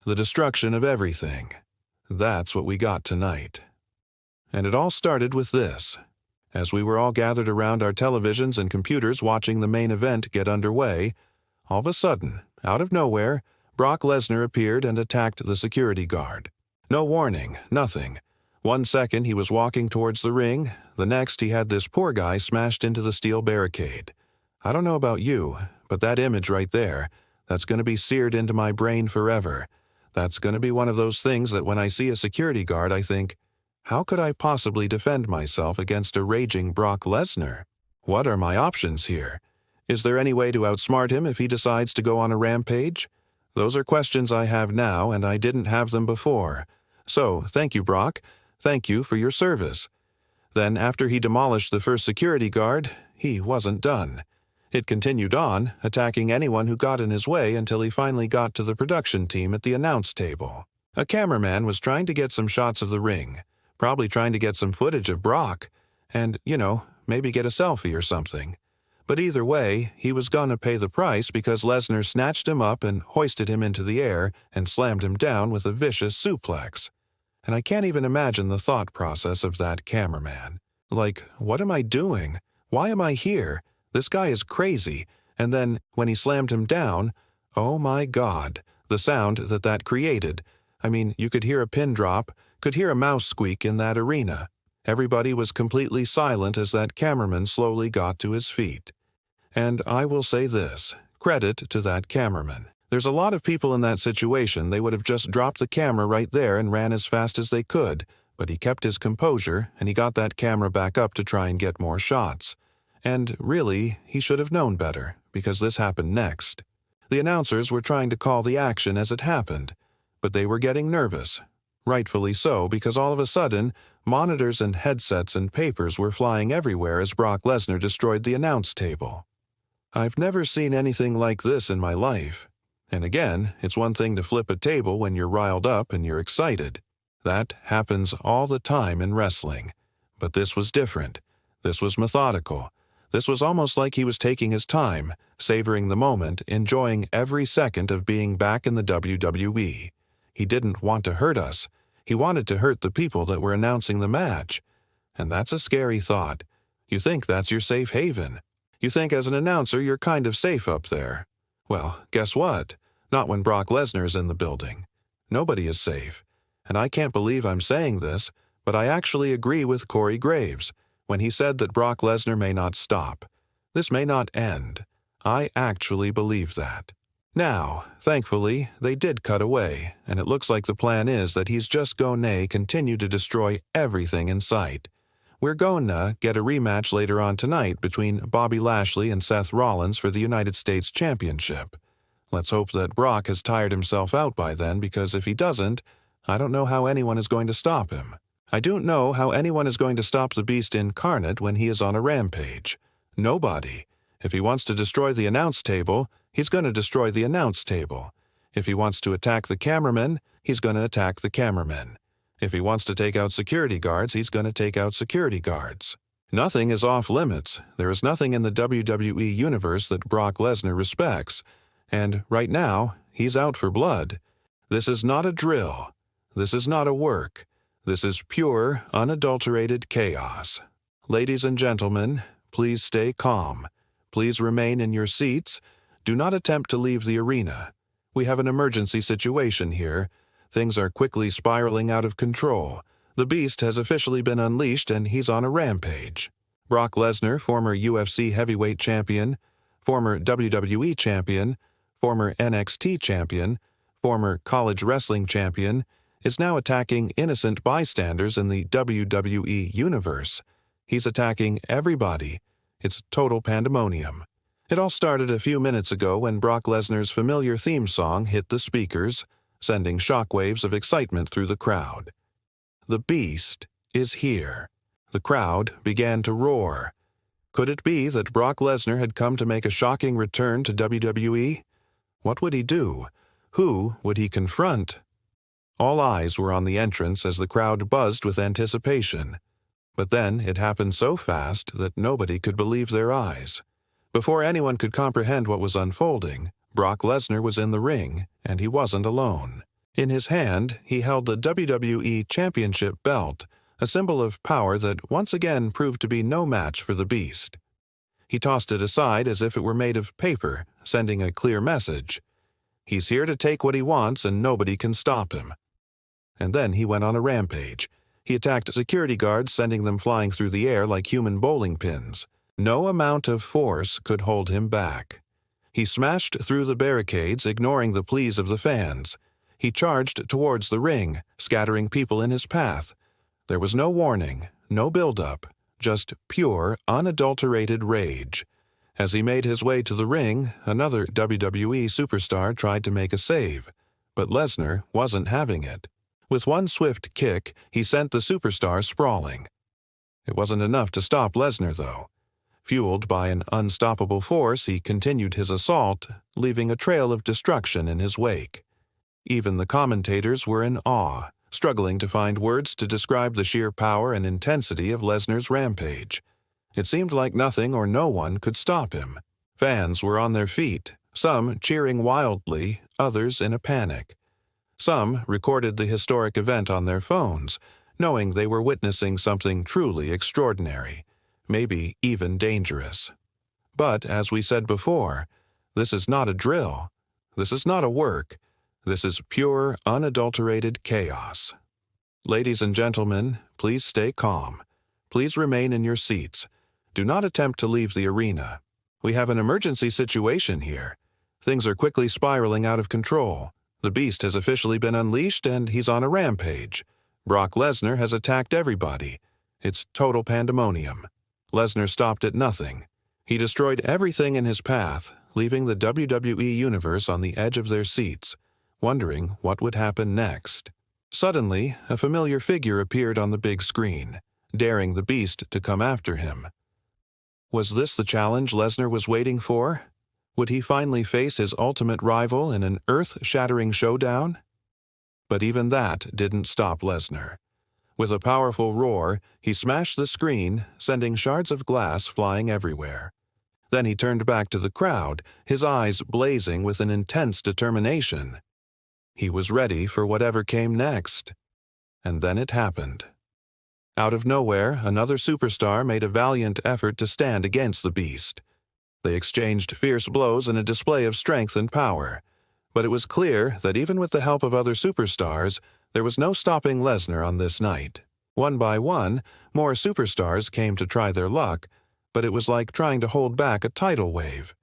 The destruction of everything. That's what we got tonight. And it all started with this. As we were all gathered around our televisions and computers watching the main event get underway, all of a sudden, out of nowhere, Brock Lesnar appeared and attacked the security guard. No warning, nothing. 1 second he was walking towards the ring, the next he had this poor guy smashed into the steel barricade. I don't know about you, but that image right there, that's going to be seared into my brain forever. That's going to be one of those things that when I see a security guard I think, how could I possibly defend myself against a raging Brock Lesnar? What are my options here? Is there any way to outsmart him if he decides to go on a rampage? Those are questions I have now, and I didn't have them before. So, thank you, Brock. Thank you for your service. Then, after he demolished the first security guard, he wasn't done. It continued on, attacking anyone who got in his way until he finally got to the production team at the announce table. A cameraman was trying to get some shots of the ring, probably trying to get some footage of Brock, and, maybe get a selfie or something. But either way, he was gonna pay the price because Lesnar snatched him up and hoisted him into the air and slammed him down with a vicious suplex. And I can't even imagine the thought process of that cameraman. Like, what am I doing? Why am I here? This guy is crazy. And then, when he slammed him down, oh my God, the sound that created. I mean, you could hear a pin drop, could hear a mouse squeak in that arena. Everybody was completely silent as that cameraman slowly got to his feet. And I will say this, credit to that cameraman. There's a lot of people in that situation, they would have just dropped the camera right there and ran as fast as they could, but he kept his composure and he got that camera back up to try and get more shots. And really, he should have known better, because this happened next. The announcers were trying to call the action as it happened, but they were getting nervous. Rightfully so, because all of a sudden, monitors and headsets and papers were flying everywhere as Brock Lesnar destroyed the announce table. I've never seen anything like this in my life. And again, it's one thing to flip a table when you're riled up and you're excited. That happens all the time in wrestling. But this was different. This was methodical. This was almost like he was taking his time, savoring the moment, enjoying every second of being back in the WWE. He didn't want to hurt us. He wanted to hurt the people that were announcing the match. And that's a scary thought. You think that's your safe haven. You think as an announcer you're kind of safe up there. Well, guess what? Not when Brock Lesnar's in the building. Nobody is safe. And I can't believe I'm saying this, but I actually agree with Corey Graves when he said that Brock Lesnar may not stop. This may not end. I actually believe that. Now, thankfully, they did cut away, and it looks like the plan is that he's just gonna continue to destroy everything in sight. We're gonna get a rematch later on tonight between Bobby Lashley and Seth Rollins for the United States Championship. Let's hope that Brock has tired himself out by then, because if he doesn't, I don't know how anyone is going to stop him. I don't know how anyone is going to stop the Beast incarnate when he is on a rampage. Nobody. If he wants to destroy the announce table, he's going to destroy the announce table. If he wants to attack the cameramen, he's going to attack the cameramen. If he wants to take out security guards, he's going to take out security guards. Nothing is off limits. There is nothing in the WWE universe that Brock Lesnar respects. And right now, he's out for blood. This is not a drill. This is not a work. This is pure, unadulterated chaos. Ladies and gentlemen, please stay calm. Please remain in your seats. Do not attempt to leave the arena. We have an emergency situation here. Things are quickly spiraling out of control. The Beast has officially been unleashed and he's on a rampage. Brock Lesnar, former UFC heavyweight champion, former WWE champion, former NXT champion, former college wrestling champion, is now attacking innocent bystanders in the WWE universe. He's attacking everybody. It's total pandemonium. It all started a few minutes ago when Brock Lesnar's familiar theme song hit the speakers, sending shockwaves of excitement through the crowd. The Beast is here. The crowd began to roar. Could it be that Brock Lesnar had come to make a shocking return to WWE? What would he do? Who would he confront? All eyes were on the entrance as the crowd buzzed with anticipation. But then it happened so fast that nobody could believe their eyes. Before anyone could comprehend what was unfolding, Brock Lesnar was in the ring, and he wasn't alone. In his hand, he held the WWE Championship belt, a symbol of power that once again proved to be no match for the Beast. He tossed it aside as if it were made of paper, sending a clear message. He's here to take what he wants and nobody can stop him. And then he went on a rampage. He attacked security guards, sending them flying through the air like human bowling pins. No amount of force could hold him back. He smashed through the barricades, ignoring the pleas of the fans. He charged towards the ring, scattering people in his path. There was no warning, no build-up, just pure, unadulterated rage. As he made his way to the ring, another WWE superstar tried to make a save, but Lesnar wasn't having it. With one swift kick, he sent the superstar sprawling. It wasn't enough to stop Lesnar, though. Fueled by an unstoppable force, he continued his assault, leaving a trail of destruction in his wake. Even the commentators were in awe, struggling to find words to describe the sheer power and intensity of Lesnar's rampage. It seemed like nothing or no one could stop him. Fans were on their feet, some cheering wildly, others in a panic. Some recorded the historic event on their phones, knowing they were witnessing something truly extraordinary, maybe even dangerous. But, as we said before, this is not a drill. This is not a work. This is pure, unadulterated chaos. Ladies and gentlemen, please stay calm. Please remain in your seats. Do not attempt to leave the arena. We have an emergency situation here. Things are quickly spiraling out of control. The Beast has officially been unleashed and he's on a rampage. Brock Lesnar has attacked everybody. It's total pandemonium. Lesnar stopped at nothing. He destroyed everything in his path, leaving the WWE Universe on the edge of their seats, wondering what would happen next. Suddenly, a familiar figure appeared on the big screen, daring the Beast to come after him. Was this the challenge Lesnar was waiting for? Would he finally face his ultimate rival in an earth-shattering showdown? But even that didn't stop Lesnar. With a powerful roar, he smashed the screen, sending shards of glass flying everywhere. Then he turned back to the crowd, his eyes blazing with an intense determination. He was ready for whatever came next. And then it happened. Out of nowhere, another superstar made a valiant effort to stand against the Beast. They exchanged fierce blows in a display of strength and power. But it was clear that even with the help of other superstars, there was no stopping Lesnar on this night. One by one, more superstars came to try their luck, but it was like trying to hold back a tidal wave.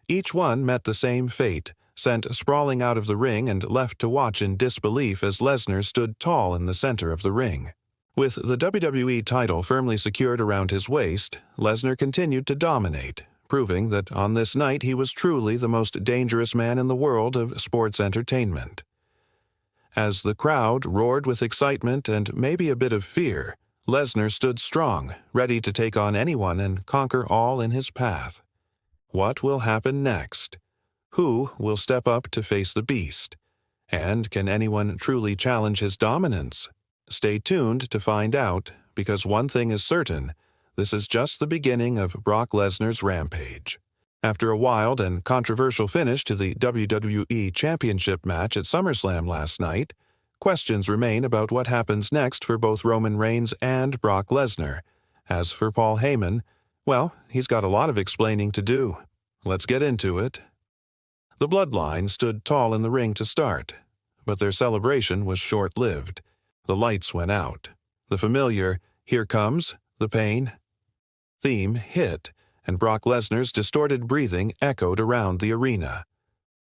Each one met the same fate, sent sprawling out of the ring and left to watch in disbelief as Lesnar stood tall in the center of the ring. With the WWE title firmly secured around his waist, Lesnar continued to dominate, proving that on this night he was truly the most dangerous man in the world of sports entertainment. As the crowd roared with excitement and maybe a bit of fear, Lesnar stood strong, ready to take on anyone and conquer all in his path. What will happen next? Who will step up to face the Beast? And can anyone truly challenge his dominance? Stay tuned to find out, because one thing is certain, this is just the beginning of Brock Lesnar's rampage. After a wild and controversial finish to the WWE Championship match at SummerSlam last night, questions remain about what happens next for both Roman Reigns and Brock Lesnar. As for Paul Heyman, well, he's got a lot of explaining to do. Let's get into it. The Bloodline stood tall in the ring to start, but their celebration was short-lived. The lights went out. The familiar "Here Comes the Pain" theme hit, and Brock Lesnar's distorted breathing echoed around the arena.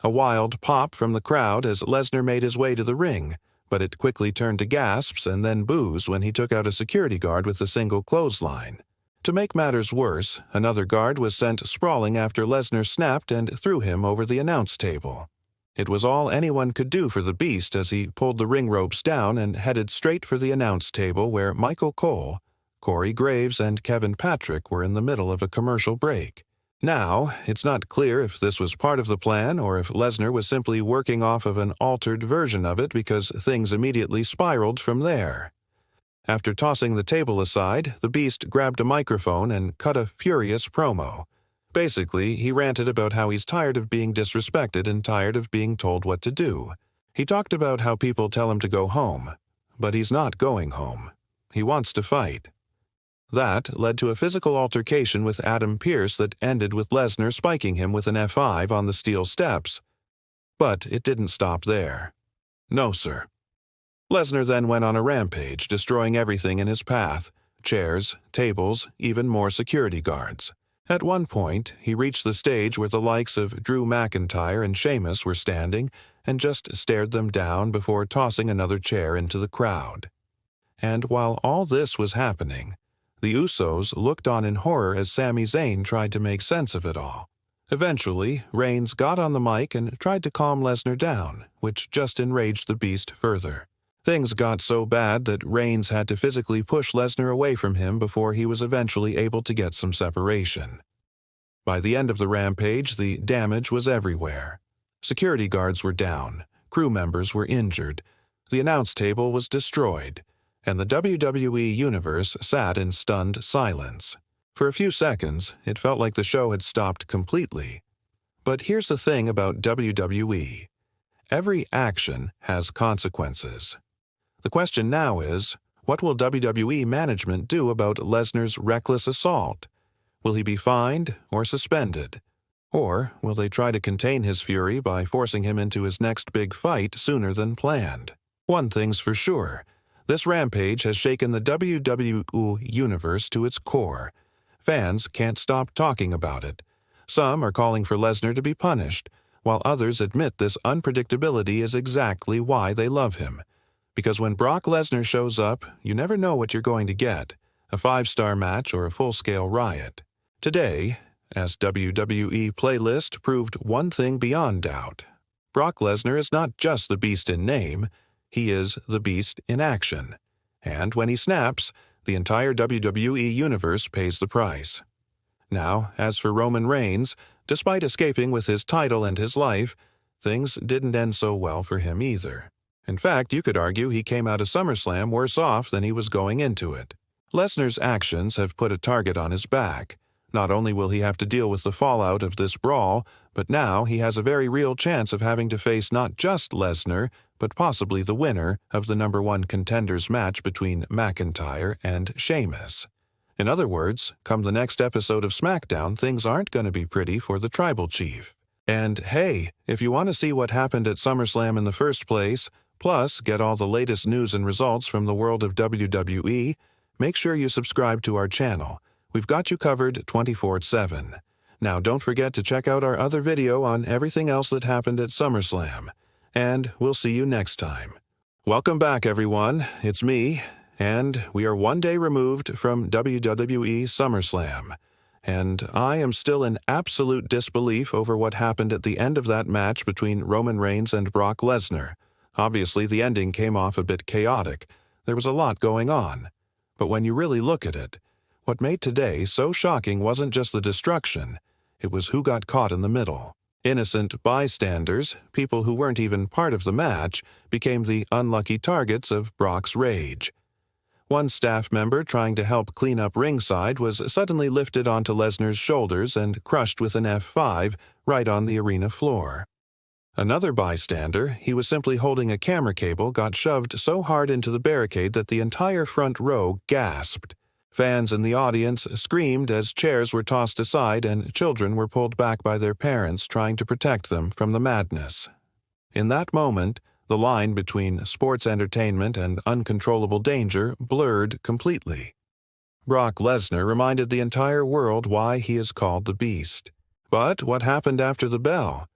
A wild pop from the crowd as Lesnar made his way to the ring, but it quickly turned to gasps and then boos when he took out a security guard with a single clothesline. To make matters worse, another guard was sent sprawling after Lesnar snapped and threw him over the announce table. It was all anyone could do for the Beast as he pulled the ring ropes down and headed straight for the announce table where Michael Cole, Corey Graves, and Kevin Patrick were in the middle of a commercial break. Now, it's not clear if this was part of the plan or if Lesnar was simply working off of an altered version of it because things immediately spiraled from there. After tossing the table aside, the Beast grabbed a microphone and cut a furious promo. Basically, he ranted about how he's tired of being disrespected and tired of being told what to do. He talked about how people tell him to go home, but he's not going home. He wants to fight. That led to a physical altercation with Adam Pearce that ended with Lesnar spiking him with an F5 on the steel steps. But it didn't stop there. No, sir. Lesnar then went on a rampage, destroying everything in his path: chairs, tables, even more security guards. At one point, he reached the stage where the likes of Drew McIntyre and Sheamus were standing and just stared them down before tossing another chair into the crowd. And while all this was happening, the Usos looked on in horror as Sami Zayn tried to make sense of it all. Eventually, Reigns got on the mic and tried to calm Lesnar down, which just enraged the Beast further. Things got so bad that Reigns had to physically push Lesnar away from him before he was eventually able to get some separation. By the end of the rampage, the damage was everywhere. Security guards were down, crew members were injured, the announce table was destroyed, and the WWE Universe sat in stunned silence. For a few seconds, it felt like the show had stopped completely. But here's the thing about WWE. Every action has consequences. The question now is, what will WWE management do about Lesnar's reckless assault? Will he be fined or suspended? Or will they try to contain his fury by forcing him into his next big fight sooner than planned? One thing's for sure. This rampage has shaken the WWE Universe to its core. Fans can't stop talking about it. Some are calling for Lesnar to be punished, while others admit this unpredictability is exactly why they love him. Because when Brock Lesnar shows up, you never know what you're going to get: a 5-star match or a full-scale riot. Today, as WWE Playlist proved one thing beyond doubt, Brock Lesnar is not just the Beast in name, he is the Beast in action. And when he snaps, the entire WWE Universe pays the price. Now, as for Roman Reigns, despite escaping with his title and his life, things didn't end so well for him either. In fact, you could argue he came out of SummerSlam worse off than he was going into it. Lesnar's actions have put a target on his back. Not only will he have to deal with the fallout of this brawl, but now he has a very real chance of having to face not just Lesnar, but possibly the winner of the #1 contenders match between McIntyre and Sheamus. In other words, come the next episode of SmackDown, things aren't going to be pretty for the Tribal Chief. And hey, if you want to see what happened at SummerSlam in the first place, plus get all the latest news and results from the world of WWE, make sure you subscribe to our channel. We've got you covered 24/7. Now don't forget to check out our other video on everything else that happened at SummerSlam. And we'll see you next time. Welcome back, everyone. It's me, and we are one day removed from WWE SummerSlam. And I am still in absolute disbelief over what happened at the end of that match between Roman Reigns and Brock Lesnar. Obviously, the ending came off a bit chaotic. There was a lot going on. But when you really look at it, what made today so shocking wasn't just the destruction, it was who got caught in the middle. Innocent bystanders, people who weren't even part of the match, became the unlucky targets of Brock's rage. One staff member trying to help clean up ringside was suddenly lifted onto Lesnar's shoulders and crushed with an F5 right on the arena floor. Another bystander, he was simply holding a camera cable, got shoved so hard into the barricade that the entire front row gasped. Fans in the audience screamed as chairs were tossed aside and children were pulled back by their parents trying to protect them from the madness. In that moment, the line between sports entertainment and uncontrollable danger blurred completely. Brock Lesnar reminded the entire world why he is called the Beast. But what happened after the bell?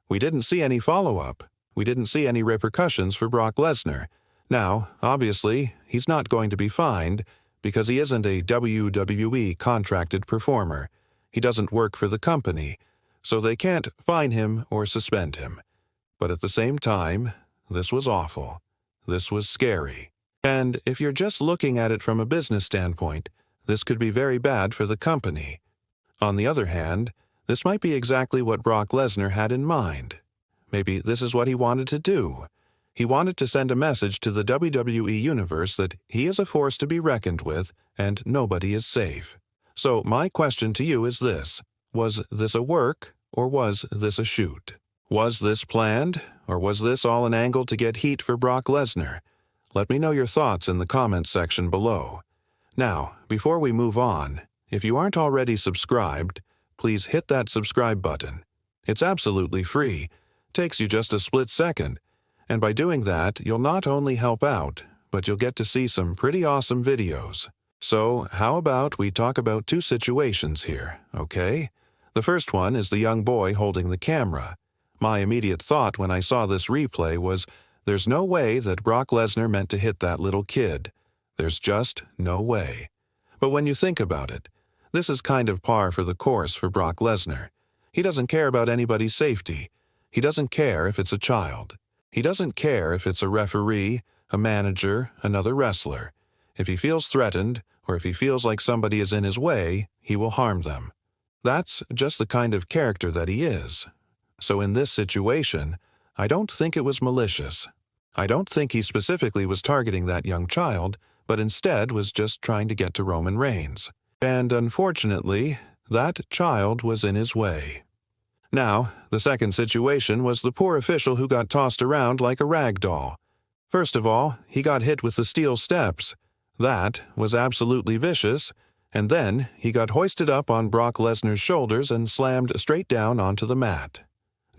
We didn't see any follow-up. We didn't see any repercussions for Brock Lesnar. Now, obviously, he's not going to be fined, because he isn't a WWE contracted performer. He doesn't work for the company, so they can't fine him or suspend him. But at the same time, this was awful. This was scary. And if you're just looking at it from a business standpoint, this could be very bad for the company. On the other hand, this might be exactly what Brock Lesnar had in mind. Maybe this is what he wanted to do. He wanted to send a message to the WWE Universe that he is a force to be reckoned with and nobody is safe. So my question to you is this: was this a work or was this a shoot? Was this planned, or was this all an angle to get heat for Brock Lesnar? Let me know your thoughts in the comments section below. Now, before we move on, if you aren't already subscribed, please hit that subscribe button. It's absolutely free, takes you just a split second, and by doing that, you'll not only help out, but you'll get to see some pretty awesome videos. So, how about we talk about two situations here, okay? The first one is the young boy holding the camera. My immediate thought when I saw this replay was, there's no way that Brock Lesnar meant to hit that little kid. There's just no way. But when you think about it, this is kind of par for the course for Brock Lesnar. He doesn't care about anybody's safety. He doesn't care if it's a child. He doesn't care if it's a referee, a manager, another wrestler. If he feels threatened, or if he feels like somebody is in his way, he will harm them. That's just the kind of character that he is. So in this situation, I don't think it was malicious. I don't think he specifically was targeting that young child, but instead was just trying to get to Roman Reigns. And unfortunately, that child was in his way. Now, the second situation was the poor official who got tossed around like a rag doll. First of all, he got hit with the steel steps. That was absolutely vicious, and then he got hoisted up on Brock Lesnar's shoulders and slammed straight down onto the mat.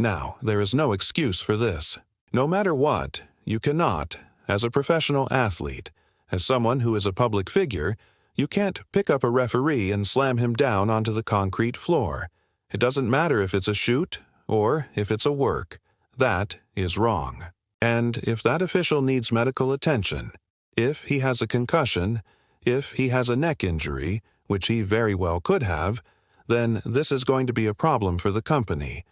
Now, there is no excuse for this. No matter what, you cannot, as a professional athlete, as someone who is a public figure, you can't pick up a referee and slam him down onto the concrete floor. It doesn't matter if it's a shoot or if it's a work. That is wrong. And if that official needs medical attention, if he has a concussion, if he has a neck injury, which he very well could have, then this is going to be a problem for the company.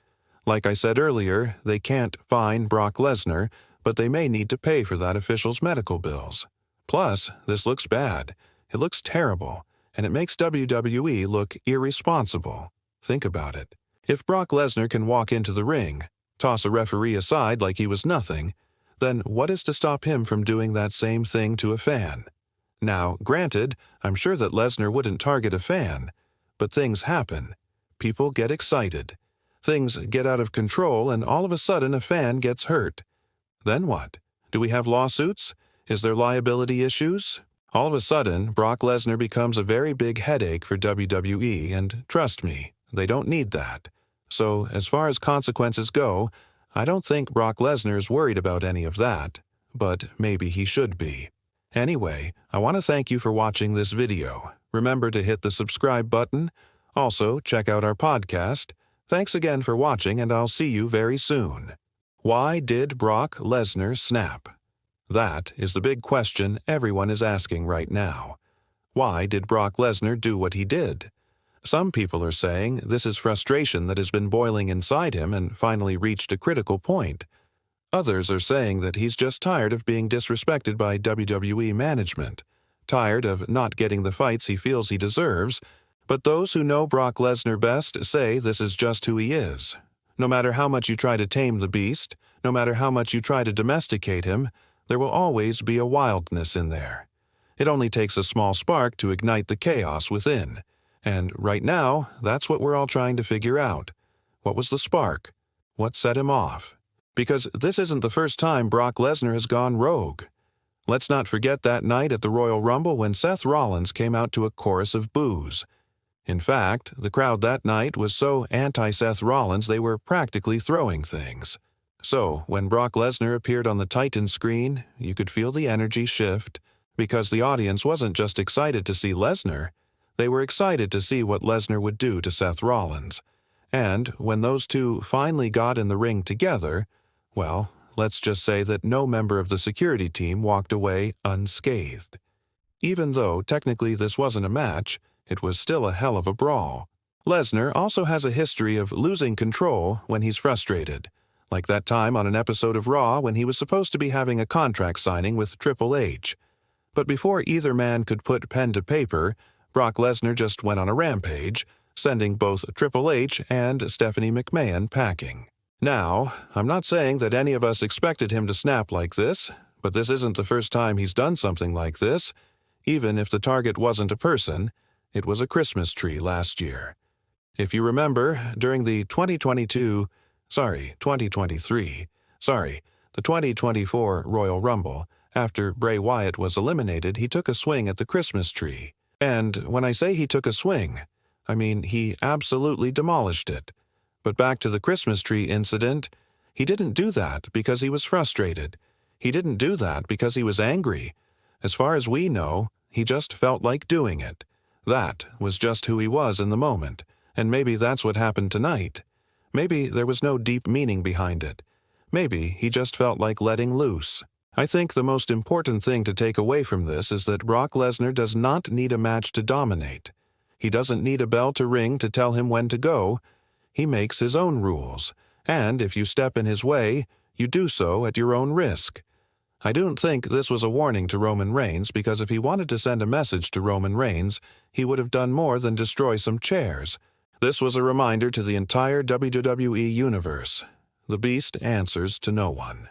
Like I said earlier, they can't fine Brock Lesnar, but they may need to pay for that official's medical bills. Plus, this looks bad. It looks terrible, and it makes WWE look irresponsible. Think about it. If Brock Lesnar can walk into the ring, toss a referee aside like he was nothing, then what is to stop him from doing that same thing to a fan? Now, granted, I'm sure that Lesnar wouldn't target a fan, but things happen. People get excited. Things get out of control, and all of a sudden a fan gets hurt. Then what? Do we have lawsuits? Is there liability issues? All of a sudden, Brock Lesnar becomes a very big headache for WWE, and trust me, they don't need that. So, as far as consequences go, I don't think Brock Lesnar is worried about any of that, but maybe he should be. Anyway, I want to thank you for watching this video. Remember to hit the subscribe button. Also, check out our podcast. Thanks again for watching, and I'll see you very soon. Why did Brock Lesnar snap? That is the big question everyone is asking right now. Why did Brock Lesnar do what he did? Some people are saying this is frustration that has been boiling inside him and finally reached a critical point. Others are saying that he's just tired of being disrespected by WWE management, tired of not getting the fights he feels he deserves, but those who know Brock Lesnar best say this is just who he is. No matter how much you try to tame the beast, no matter how much you try to domesticate him, there will always be a wildness in there. It only takes a small spark to ignite the chaos within. And right now, that's what we're all trying to figure out. What was the spark? What set him off? Because this isn't the first time Brock Lesnar has gone rogue. Let's not forget that night at the Royal Rumble when Seth Rollins came out to a chorus of boos. In fact, the crowd that night was so anti-Seth Rollins they were practically throwing things. So, when Brock Lesnar appeared on the Titan screen, you could feel the energy shift, because the audience wasn't just excited to see Lesnar, they were excited to see what Lesnar would do to Seth Rollins. And when those two finally got in the ring together, well, let's just say that no member of the security team walked away unscathed. Even though technically this wasn't a match, it was still a hell of a brawl. Lesnar also has a history of losing control when he's frustrated, like that time on an episode of Raw when he was supposed to be having a contract signing with Triple H. But before either man could put pen to paper, Brock Lesnar just went on a rampage, sending both Triple H and Stephanie McMahon packing. Now, I'm not saying that any of us expected him to snap like this, but this isn't the first time he's done something like this. Even if the target wasn't a person, it was a Christmas tree last year. If you remember, during the 2022 Sorry, 2023. Sorry, the 2024 Royal Rumble. After Bray Wyatt was eliminated, he took a swing at the Christmas tree. And when I say he took a swing, I mean he absolutely demolished it. But back to the Christmas tree incident, he didn't do that because he was frustrated. He didn't do that because he was angry. As far as we know, he just felt like doing it. That was just who he was in the moment, and maybe that's what happened tonight. Maybe there was no deep meaning behind it. Maybe he just felt like letting loose. I think the most important thing to take away from this is that Brock Lesnar does not need a match to dominate. He doesn't need a bell to ring to tell him when to go. He makes his own rules, and if you step in his way, you do so at your own risk. I don't think this was a warning to Roman Reigns, because if he wanted to send a message to Roman Reigns, he would have done more than destroy some chairs. This was a reminder to the entire WWE universe. The Beast answers to no one.